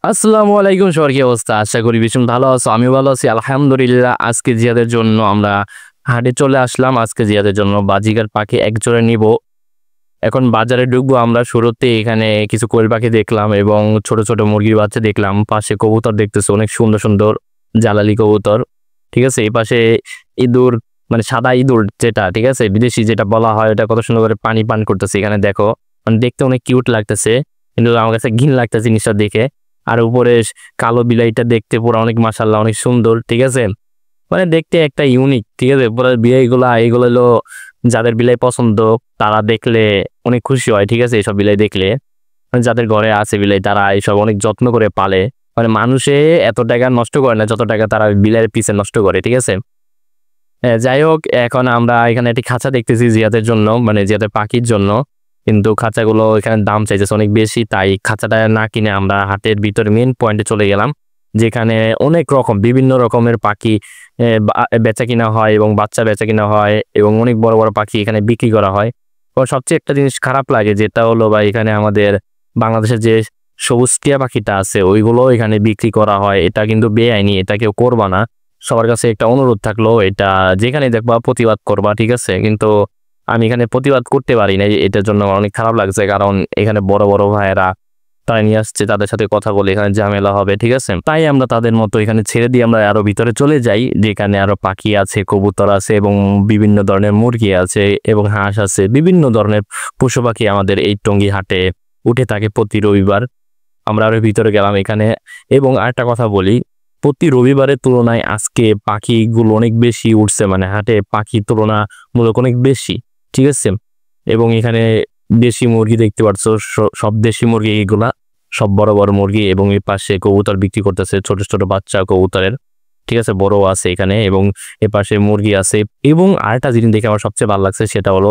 আসসালামু আলাইকুম, সবার কি অবস্থা? আশা করি ভীষণ ভালো আছো। আমিও ভালো আছি আলহামদুলিল্লাহ। আজকে জিয়াদের জন্য আমরা হাটে চলে আসলাম। আজকে জিয়াদের জন্য বাজিগার পাখি এক জোড়া নিব। এখন বাজারে ঢুকবো আমরা। শুরুতে এখানে কিছু কোয়েল পাখি দেখলাম এবং ছোট ছোট মুরগির বাচ্চা দেখলাম। পাশে কবুতর দেখতেছে, অনেক সুন্দর সুন্দর জালালি কবুতর। ঠিক আছে, এই পাশে ইঁদুর, মানে সাদা ইঁদুর যেটা, ঠিক আছে, বিদেশি যেটা বলা হয়, এটা কত সুন্দর করে পানি পান করতেছে। এখানে দেখো, মানে দেখতে অনেক কিউট লাগতেছে, কিন্তু আমার কাছে ঘিন লাগতেছে জিনিসটা দেখে। আর উপরে কালো বিলাইটা দেখতে পুরো অনেক, মাশাআল্লাহ, অনেক সুন্দর। ঠিক আছে, মানে দেখতে একটা ইউনিক। ঠিক আছে, পুরো বিলাইগুলা, এইগুলো হলো যাদের বিলাই পছন্দ তারা দেখলে অনেক খুশি হয়। ঠিক আছে, এইসব বিলাই দেখলে, মানে যাদের ঘরে আছে বিলাই তারা এইসব অনেক যত্ন করে পালে। মানে মানুষে এত টাকা নষ্ট করে না যত টাকা তারা বিলাইয়ের পিছে নষ্ট করে। ঠিক আছে, যাই হোক, এখন আমরা এখানে একটি খাঁচা দেখতেছি জিয়াদের জন্য, মানে জিয়াদের পাখির জন্য। কিন্তু খাঁচাগুলো এখানে দাম চাইতেছে অনেক বেশি, তাই খাঁচাটা না কিনে আমরা হাটের ভিতরে মেন পয়েন্টে চলে গেলাম, যেখানে অনেক রকম বিভিন্ন রকমের পাখি বেচা কিনা হয় এবং বাচ্চা বেচা কিনা হয় এবং অনেক বড় বড় পাখি এখানে বিক্রি করা হয়। তো সবচেয়ে একটা জিনিস খারাপ লাগে, যেটা হলো বা এখানে আমাদের বাংলাদেশের যে সবুজ টিয়া পাখিটা আছে ওইগুলো এখানে বিক্রি করা হয়। এটা কিন্তু বেআইনি, এটা কেউ করবা না। সবার কাছে একটা অনুরোধ থাকলো, এটা যেখানে দেখবা প্রতিবাদ করবা। ঠিক আছে, কিন্তু আমি এখানে প্রতিবাদ করতে পারি না, এটার জন্য আমার অনেক খারাপ লাগছে। কারণ এখানে বড় বড় ভাইয়েরা তারা নিয়ে আসছে, তাদের সাথে কথা বলে এখানে ঝামেলা হবে। ঠিক আছে, তাই আমরা তাদের মতো এখানে ছেড়ে দিয়ে আমরা আরো ভিতরে চলে যাই, যেখানে আরো পাখি আছে, কবুতর আছে এবং বিভিন্ন ধরনের মুরগি আছে এবং হাঁস আছে। বিভিন্ন ধরনের পশু পাখি আমাদের এই টঙ্গী হাটে উঠে থাকে প্রতি রবিবার। আমরা আরো ভিতরে গেলাম এখানে। এবং আরেকটা কথা বলি, প্রতি রবিবারের তুলনায় আজকে পাখিগুলো অনেক বেশি উঠছে, মানে হাটে পাখি তুলনামূলক অনেক বেশি। ঠিক আছে, এবং এখানে দেশি মুরগি দেখতে পাচ্ছ, সব দেশি মুরগি এগুলা, সব বড় বড় মুরগি। এবং এই পাশে কবুতর বিক্রি করতেছে, ছোট ছোট বাচ্চা কবুতরের। ঠিক আছে, বড় আছে এখানে এবং এ পাশে মুরগি আছে। এবং আরেকটা জিনিস দেখে আমার সবচেয়ে ভালো লাগছে, সেটা হলো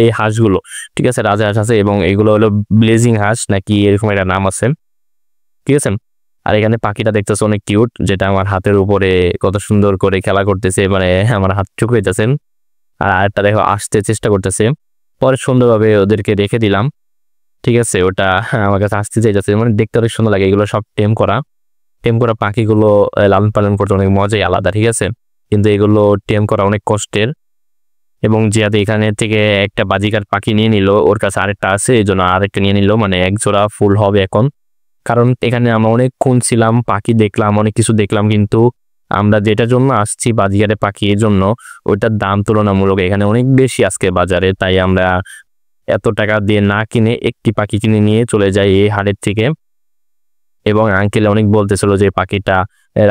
এই হাঁসগুলো। ঠিক আছে, রাজহাঁস আছে এবং এগুলো হলো ব্লেজিং হাঁস নাকি এরকম একটা নাম আছে। ঠিক আছে, আর এখানে পাখিটা দেখতেছে অনেক কিউট, যেটা আমার হাতের উপরে কত সুন্দর করে খেলা করতেছে, মানে আমার হাত চুক হইতেছেন। আর আরেকটা দেখো আসতে চেষ্টা করতেছে, পরে সুন্দরভাবে ওদেরকে রেখে দিলাম। ঠিক আছে, ওটা আমার কাছে আসতে চাইতেছে, মানে দেখতে অনেক সুন্দর লাগে। এগুলো সব টেম করা পাখিগুলো লালন পালন করতে অনেক মজাই আলাদা। ঠিক আছে, কিন্তু এগুলো টেম করা অনেক কষ্টের। এবং জিয়াদ এখানে থেকে একটা বাজিকার পাখি নিয়ে নিল, ওর কাছে আরেকটা আছে, এই জন্য আরেকটা নিয়ে নিল, মানে এক জোড়া ফুল হবে এখন। কারণ এখানে আমরা অনেকক্ষণ ছিলাম, পাখি দেখলাম, অনেক কিছু দেখলাম, কিন্তু আমরা যেটার জন্য আসছি বাজিকারে পাখি, এর জন্য ওইটার দাম তুলনামূলক এখানে অনেক বেশি আজকে বাজারে। তাই আমরা এত টাকা দিয়ে না কিনে একটি পাখি কিনে নিয়ে চলে যাই এই হাটের থেকে। এবং আঙ্কেল অনেক বলতেছিল যে পাখিটা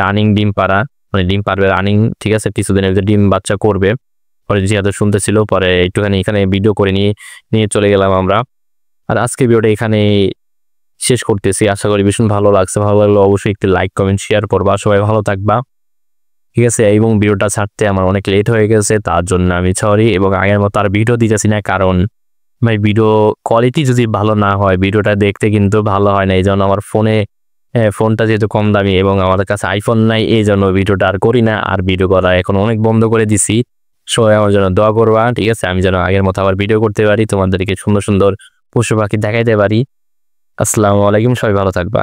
রানিং ডিম পাড়া, মানে ডিম পারবে রানিং। ঠিক আছে, কিছুদিনের ভিতরে ডিম বাচ্চা করবে। পরে জিয়াদা শুনতেছিল, পরে একটুখানি এখানে ভিডিও করে নিয়ে নিয়ে চলে গেলাম আমরা। আর আজকে ভিডিওটা এখানে শেষ করতেছি। আশা করি ভীষণ ভালো লাগছে। ভালো লাগলে অবশ্যই একটি লাইক কমেন্ট শেয়ার করবা। সবাই ভালো থাকবা। ঠিক আছে, এবং ভিডিওটা ছাড়তে আমার অনেক লেট হয়ে গেছে, তার জন্য আমি সরি। এবং আগের মতো আর ভিডিও দিতেছি না, কারণ ভাই ভিডিও কোয়ালিটি যদি ভালো না হয় ভিডিওটা দেখতে কিন্তু ভালো হয় না। এই জন্য আমার ফোনটা যেহেতু কম দামি এবং আমাদের কাছে আইফোন নাই, এই জন্য ভিডিওটা আর করি না। আর ভিডিও করা এখন অনেক বন্ধ করে দিছি। সবাই আমার জন্য দোয়া করবা। ঠিক আছে, আমি যেন আগের মতো আবার ভিডিও করতে পারি, তোমাদেরকে সুন্দর সুন্দর পশু পাখি দেখাইতে পারি। আসসালামু আলাইকুম, সবাই ভালো থাকবা।